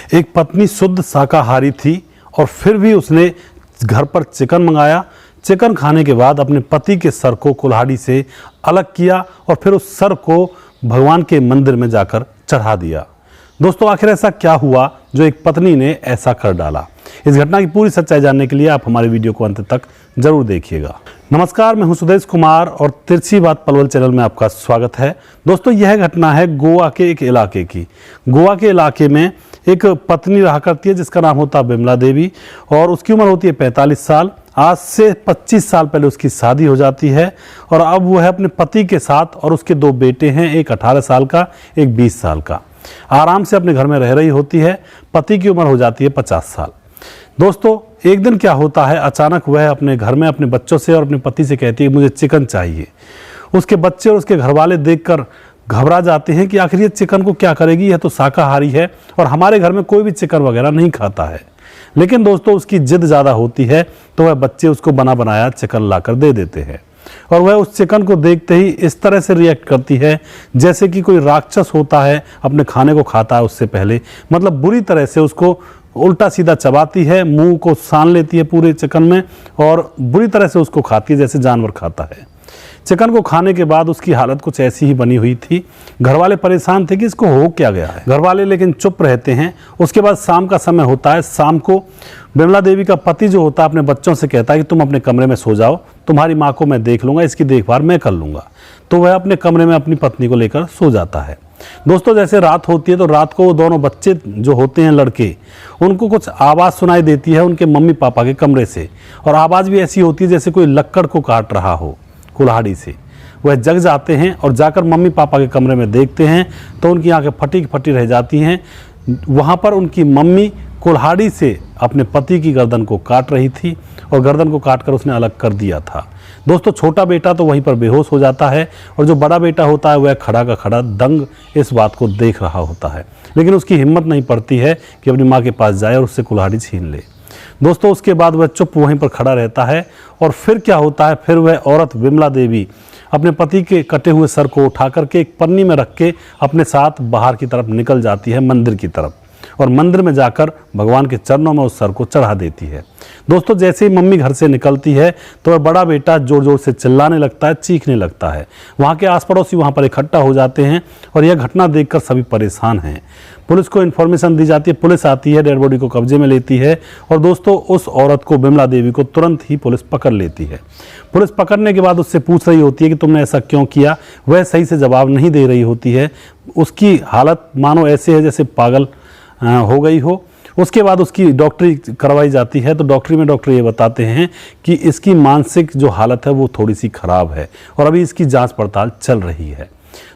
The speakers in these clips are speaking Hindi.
एक पत्नी शुद्ध शाकाहारी थी और फिर भी उसने घर पर चिकन मंगाया। चिकन खाने के बाद अपने पति के सर को कुल्हाड़ी से अलग किया और फिर उस सर को भगवान के मंदिर में जाकर चढ़ा दिया। दोस्तों, आखिर ऐसा क्या हुआ जो एक पत्नी ने ऐसा कर डाला? इस घटना की पूरी सच्चाई जानने के लिए आप हमारे वीडियो को अंत तक जरूर देखिएगा। नमस्कार, मैं हूं सुदेश कुमार और तिरछी बात पलवल चैनल में आपका स्वागत है। दोस्तों, यह घटना है गोवा के एक इलाके की। गोवा के इलाके में एक पत्नी रहा करती है जिसका नाम होता है बिमला देवी और उसकी उम्र होती है 45 साल। आज से 25 साल पहले उसकी शादी हो जाती है और अब वो है अपने पति के साथ और उसके 2 बेटे हैं, एक 18 साल का, एक 20 साल का। आराम से अपने घर में रह रही होती है। पति की उम्र हो जाती है 50 साल। दोस्तों, एक दिन क्या होता है, अचानक वह अपने घर में अपने बच्चों से और अपने पति से कहती है मुझे चिकन चाहिए। उसके बच्चे और उसके घर वाले देखकर घबरा जाते हैं कि आखिर ये चिकन को क्या करेगी, यह तो शाकाहारी है और हमारे घर में कोई भी चिकन वगैरह नहीं खाता है। लेकिन दोस्तों, उसकी जिद ज़्यादा होती है तो वह बच्चे उसको बना बनाया चिकन लाकर दे देते हैं और वह उस चिकन को देखते ही इस तरह से रिएक्ट करती है जैसे कि कोई राक्षस होता है अपने खाने को खाता है उससे पहले। मतलब बुरी तरह से उसको उल्टा सीधा चबाती है, मुंह को सान लेती है पूरे चिकन में और बुरी तरह से उसको खाती है जैसे जानवर खाता है। चिकन को खाने के बाद उसकी हालत कुछ ऐसी ही बनी हुई थी। घर वाले परेशान थे कि इसको हो क्या गया है। घर वाले लेकिन चुप रहते हैं। उसके बाद शाम का समय होता है। शाम को बिमला देवी का पति जो होता है अपने बच्चों से कहता है कि तुम अपने कमरे में सो जाओ, तुम्हारी माँ को मैं देख लूँगा, इसकी देखभाल मैं कर लूँगा। तो वह अपने कमरे में अपनी पत्नी को लेकर सो जाता है। दोस्तों, जैसे रात होती है तो रात को वो दोनों बच्चे जो होते हैं लड़के, उनको कुछ आवाज़ सुनाई देती है उनके मम्मी पापा के कमरे से और आवाज़ भी ऐसी होती है जैसे कोई लक्कड़ को काट रहा हो कुल्हाड़ी से। वह जग जाते हैं और जाकर मम्मी पापा के कमरे में देखते हैं तो उनकी आंखें फटी फटी रह जाती हैं। वहाँ पर उनकी मम्मी कुल्हाड़ी से अपने पति की गर्दन को काट रही थी और गर्दन को काटकर उसने अलग कर दिया था। दोस्तों, छोटा बेटा तो वहीं पर बेहोश हो जाता है और जो बड़ा बेटा होता है वह खड़ा का खड़ा दंग इस बात को देख रहा होता है, लेकिन उसकी हिम्मत नहीं पड़ती है कि अपनी माँ के पास जाए और उससे कुल्हाड़ी छीन ले। दोस्तों, उसके बाद वह चुप वहीं पर खड़ा रहता है और फिर क्या होता है, फिर वह औरत बिमला देवी अपने पति के कटे हुए सर को उठा करके एक पन्नी में रख के अपने साथ बाहर की तरफ निकल जाती है मंदिर की तरफ और मंदिर में जाकर भगवान के चरणों में उस सर को चढ़ा देती है। दोस्तों, जैसे ही मम्मी घर से निकलती है तो वह बड़ा बेटा जोर जोर से चिल्लाने लगता है, चीखने लगता है। वहाँ के आस पड़ोसी वहाँ पर इकट्ठा हो जाते हैं और यह घटना देखकर सभी परेशान हैं। पुलिस को इन्फॉर्मेशन दी जाती है, पुलिस आती है, डेड बॉडी को कब्जे में लेती है और दोस्तों उस औरत को, बिमला देवी को तुरंत ही पुलिस पकड़ लेती है। पुलिस पकड़ने के बाद उससे पूछ रही होती है कि तुमने ऐसा क्यों किया। वह सही से जवाब नहीं दे रही होती है। उसकी हालत मानो ऐसे है जैसे पागल हो गई हो। उसके बाद उसकी डॉक्टरी करवाई जाती है तो डॉक्टरी में डॉक्टर ये बताते हैं कि इसकी मानसिक जो हालत है वो थोड़ी सी खराब है और अभी इसकी जांच पड़ताल चल रही है।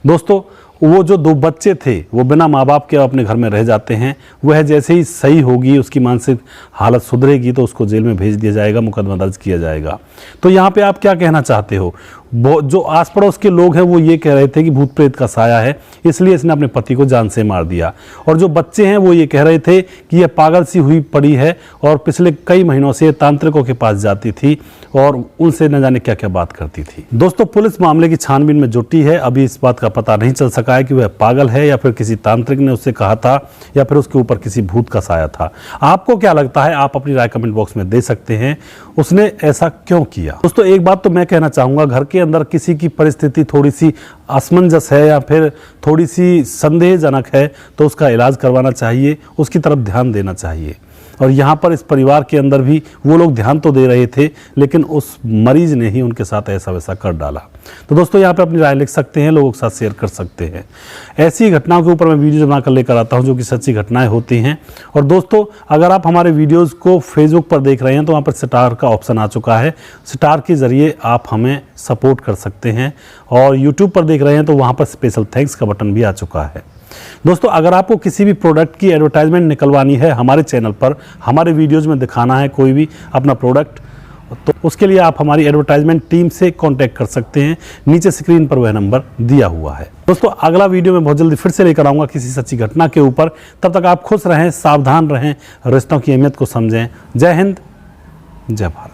दोस्तों, वो जो 2 बच्चे थे वो बिना माँ बाप के अपने घर में रह जाते हैं। वह जैसे ही सही होगी, उसकी मानसिक हालत सुधरेगी तो उसको जेल में भेज दिया जाएगा, मुकदमा दर्ज किया जाएगा। तो यहाँ पे आप क्या कहना चाहते हो? जो आस पड़ोस के लोग हैं वो ये कह रहे थे कि भूत प्रेत का साया है इसलिए इसने अपने पति को जान से मार दिया और जो बच्चे हैं वो ये कह रहे थे कि यह पागल सी हुई पड़ी है और पिछले कई महीनों से तांत्रिकों के पास जाती थी और उनसे न जाने क्या क्या बात करती थी। दोस्तों, पुलिस मामले की छानबीन में जुटी है। अभी इस बात का पता नहीं चल सका है कि वह पागल है या फिर किसी तांत्रिक ने उससे कहा था या फिर उसके ऊपर किसी भूत का साया था। आपको क्या लगता है? आप अपनी राय कमेंट बॉक्स में दे सकते हैं। उसने ऐसा क्यों किया? दोस्तों, एक बात तो मैं कहना चाहूँगा, घर के अंदर किसी की परिस्थिति थोड़ी सी असमंजस है या फिर थोड़ी सी संदेहजनक है तो उसका इलाज करवाना चाहिए, उसकी तरफ ध्यान देना चाहिए। और यहाँ पर इस परिवार के अंदर भी वो लोग ध्यान तो दे रहे थे लेकिन उस मरीज ने ही उनके साथ ऐसा वैसा कर डाला। तो दोस्तों, यहाँ पे अपनी राय लिख सकते हैं, लोगों के साथ शेयर कर सकते हैं। ऐसी घटनाओं के ऊपर मैं वीडियो बनाकर लेकर आता हूँ जो कि सच्ची घटनाएं होती हैं। और दोस्तों, अगर आप हमारे वीडियोज़ को फेसबुक पर देख रहे हैं तो वहाँ पर स्टार का ऑप्शन आ चुका है। स्टार के ज़रिए आप हमें सपोर्ट कर सकते हैं और यूट्यूब पर देख रहे हैं तो वहाँ पर स्पेशल थैंक्स का बटन भी आ चुका है। दोस्तों, अगर आपको किसी भी प्रोडक्ट की एडवर्टाइजमेंट निकलवानी है हमारे चैनल पर, हमारे वीडियोज़ में दिखाना है कोई भी अपना प्रोडक्ट, तो उसके लिए आप हमारी एडवर्टाइजमेंट टीम से कांटेक्ट कर सकते हैं। नीचे स्क्रीन पर वह नंबर दिया हुआ है। दोस्तों, अगला वीडियो में बहुत जल्दी फिर से लेकर आऊँगा किसी सच्ची घटना के ऊपर। तब तक आप खुश रहें, सावधान रहें, रिश्तों की अहमियत को समझें। जय हिंद, जय भारत।